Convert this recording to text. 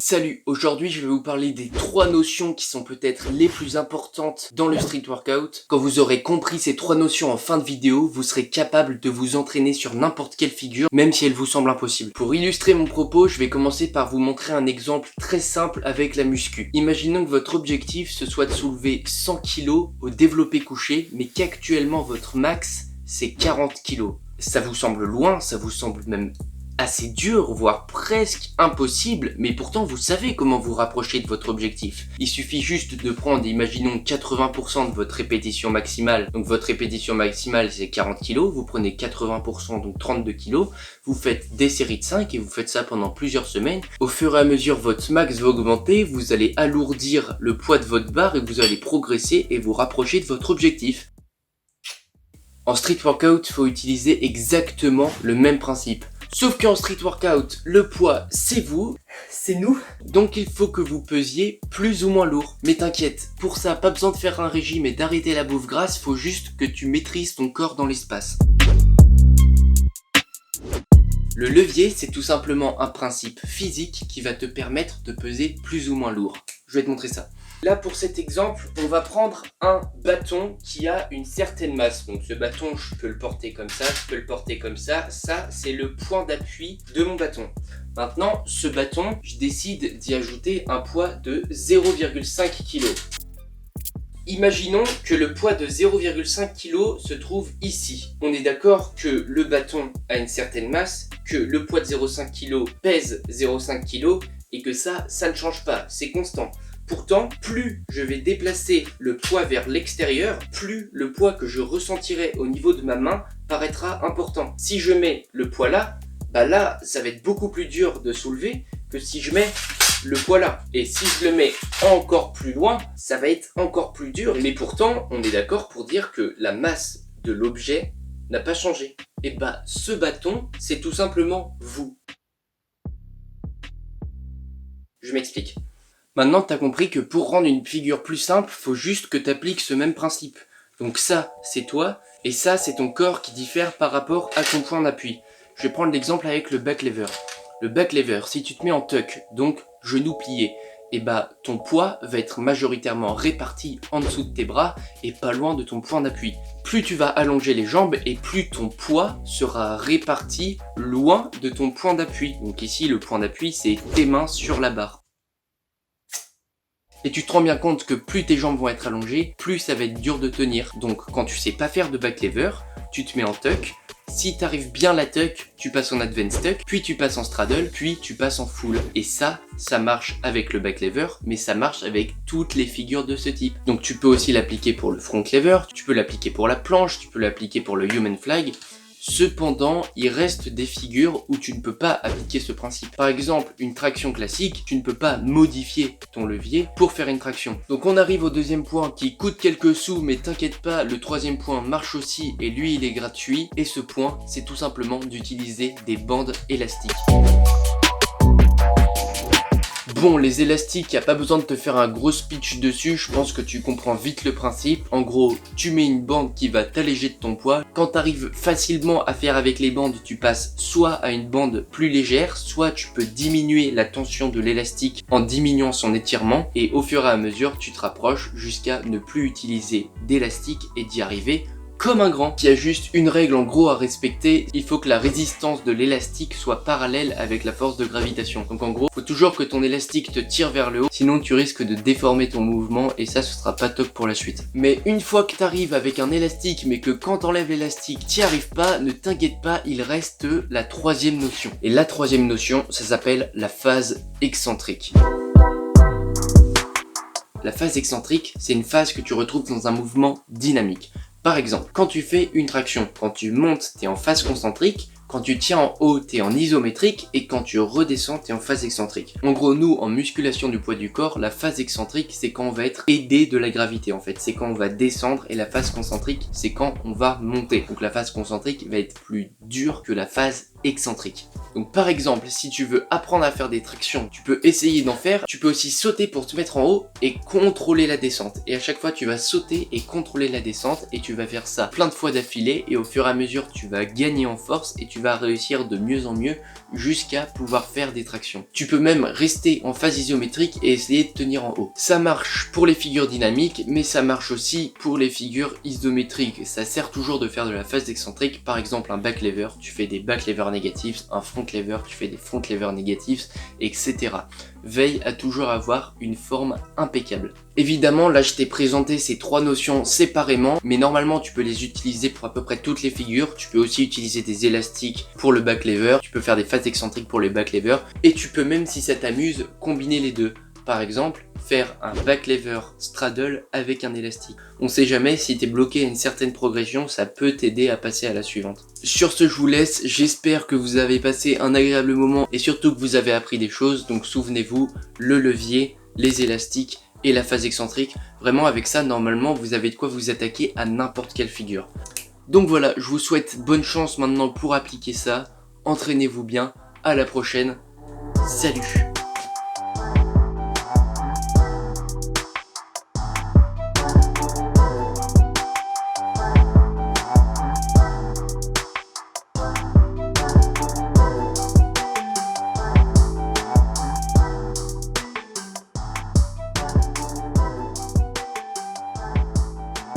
Salut, aujourd'hui je vais vous parler des 3 notions qui sont peut-être les plus importantes dans le street workout. Quand vous aurez compris ces 3 notions en fin de vidéo, vous serez capable de vous entraîner sur n'importe quelle figure, même si elle vous semble impossible. Pour illustrer mon propos, je vais commencer par vous montrer un exemple très simple avec la muscu. Imaginons que votre objectif ce soit de soulever 100 kg au développé couché, mais qu'actuellement votre max c'est 40 kg. Ça vous semble loin, ça vous semble même assez dur, voire presque impossible, mais pourtant vous savez comment vous rapprocher de votre objectif. Il suffit juste de prendre, imaginons 80% de votre répétition maximale, donc votre répétition maximale c'est 40 kg, vous prenez 80% donc 32 kg, vous faites des séries de 5 et vous faites ça pendant plusieurs semaines. Au fur et à mesure votre max va augmenter, vous allez alourdir le poids de votre barre et vous allez progresser et vous rapprocher de votre objectif. En street workout, il faut utiliser exactement le même principe. Sauf qu'en street workout, le poids, c'est vous, c'est nous. Donc il faut que vous pesiez plus ou moins lourd. Mais t'inquiète, pour ça, pas besoin de faire un régime et d'arrêter la bouffe grasse, faut juste que tu maîtrises ton corps dans l'espace. Le levier, c'est tout simplement un principe physique qui va te permettre de peser plus ou moins lourd. Je vais te montrer ça. Là, pour cet exemple, on va prendre un bâton qui a une certaine masse. Donc ce bâton, je peux le porter comme ça, je peux le porter comme ça. Ça, c'est le point d'appui de mon bâton. Maintenant, ce bâton, je décide d'y ajouter un poids de 0,5 kg. Imaginons que le poids de 0,5 kg se trouve ici. On est d'accord que le bâton a une certaine masse, que le poids de 0,5 kg pèse 0,5 kg et que ça ne change pas, c'est constant. Pourtant, plus je vais déplacer le poids vers l'extérieur, plus le poids que je ressentirai au niveau de ma main paraîtra important. Si je mets le poids là, là, ça va être beaucoup plus dur de soulever que si je mets le poids là. Et si je le mets encore plus loin, ça va être encore plus dur. Mais pourtant, on est d'accord pour dire que la masse de l'objet n'a pas changé. Et ce bâton, c'est tout simplement vous. Je m'explique. Maintenant, tu as compris que pour rendre une figure plus simple, faut juste que tu appliques ce même principe. Donc ça, c'est toi, et ça, c'est ton corps qui diffère par rapport à ton point d'appui. Je vais prendre l'exemple avec le back lever. Le back lever, si tu te mets en tuck, donc genou plié, ton poids va être majoritairement réparti en dessous de tes bras et pas loin de ton point d'appui. Plus tu vas allonger les jambes et plus ton poids sera réparti loin de ton point d'appui. Donc ici, le point d'appui, c'est tes mains sur la barre. Et tu te rends bien compte que plus tes jambes vont être allongées, plus ça va être dur de tenir. Donc quand tu sais pas faire de back lever, tu te mets en tuck. Si tu arrives bien la tuck, tu passes en advanced tuck, puis tu passes en straddle, puis tu passes en full. Et ça marche avec le back lever, mais ça marche avec toutes les figures de ce type. Donc tu peux aussi l'appliquer pour le front lever, tu peux l'appliquer pour la planche, tu peux l'appliquer pour le human flag. Cependant, il reste des figures où tu ne peux pas appliquer ce principe. Par exemple, une traction classique, tu ne peux pas modifier ton levier pour faire une traction. Donc on arrive au deuxième point qui coûte quelques sous, mais t'inquiète pas, le troisième point marche aussi et lui il est gratuit. Et ce point, c'est tout simplement d'utiliser des bandes élastiques. Bon, les élastiques, y a pas besoin de te faire un gros speech dessus, je pense que tu comprends vite le principe. En gros, tu mets une bande qui va t'alléger de ton poids. Quand tu arrives facilement à faire avec les bandes, tu passes soit à une bande plus légère, soit tu peux diminuer la tension de l'élastique en diminuant son étirement. Et au fur et à mesure, tu te rapproches jusqu'à ne plus utiliser d'élastique et d'y arriver comme un grand. Il y a juste une règle en gros à respecter, il faut que la résistance de l'élastique soit parallèle avec la force de gravitation. Donc en gros, il faut toujours que ton élastique te tire vers le haut, sinon tu risques de déformer ton mouvement et ça ce sera pas top pour la suite. Mais une fois que tu arrives avec un élastique mais que quand t'enlèves l'élastique t'y arrives pas, ne t'inquiète pas, il reste la troisième notion. Et la troisième notion, ça s'appelle la phase excentrique. La phase excentrique, c'est une phase que tu retrouves dans un mouvement dynamique. Par exemple, quand tu fais une traction, quand tu montes, tu es en phase concentrique, quand tu tiens en haut, tu es en isométrique et quand tu redescends, tu es en phase excentrique. En gros, nous, en musculation du poids du corps, la phase excentrique, c'est quand on va être aidé de la gravité en fait. C'est quand on va descendre et la phase concentrique, c'est quand on va monter. Donc la phase concentrique va être plus dure que la phase excentrique. Donc par exemple, si tu veux apprendre à faire des tractions, tu peux essayer d'en faire. Tu peux aussi sauter pour te mettre en haut et contrôler la descente. Et à chaque fois, tu vas sauter et contrôler la descente et tu vas faire ça plein de fois d'affilée et au fur et à mesure, tu vas gagner en force et tu vas réussir de mieux en mieux jusqu'à pouvoir faire des tractions. Tu peux même rester en phase isométrique et essayer de tenir en haut. Ça marche pour les figures dynamiques, mais ça marche aussi pour les figures isométriques. Ça sert toujours de faire de la phase excentrique, par exemple un back lever, tu fais des back lever négatifs, un front lever, tu fais des front lever négatifs, etc. Veille à toujours avoir une forme impeccable. Évidemment, là je t'ai présenté ces trois notions séparément, mais normalement tu peux les utiliser pour à peu près toutes les figures. Tu peux aussi utiliser des élastiques pour le back lever, tu peux faire des phases excentriques pour les back lever, et tu peux même, si ça t'amuse, combiner les deux. Par exemple, faire un back lever straddle avec un élastique. On sait jamais, si t'es bloqué à une certaine progression, ça peut t'aider à passer à la suivante. Sur ce, je vous laisse, j'espère que vous avez passé un agréable moment et surtout que vous avez appris des choses. Donc souvenez-vous, le levier, les élastiques et la phase excentrique, vraiment avec ça, normalement, vous avez de quoi vous attaquer à n'importe quelle figure. Donc voilà, je vous souhaite bonne chance maintenant pour appliquer ça. Entraînez-vous bien, à la prochaine, salut!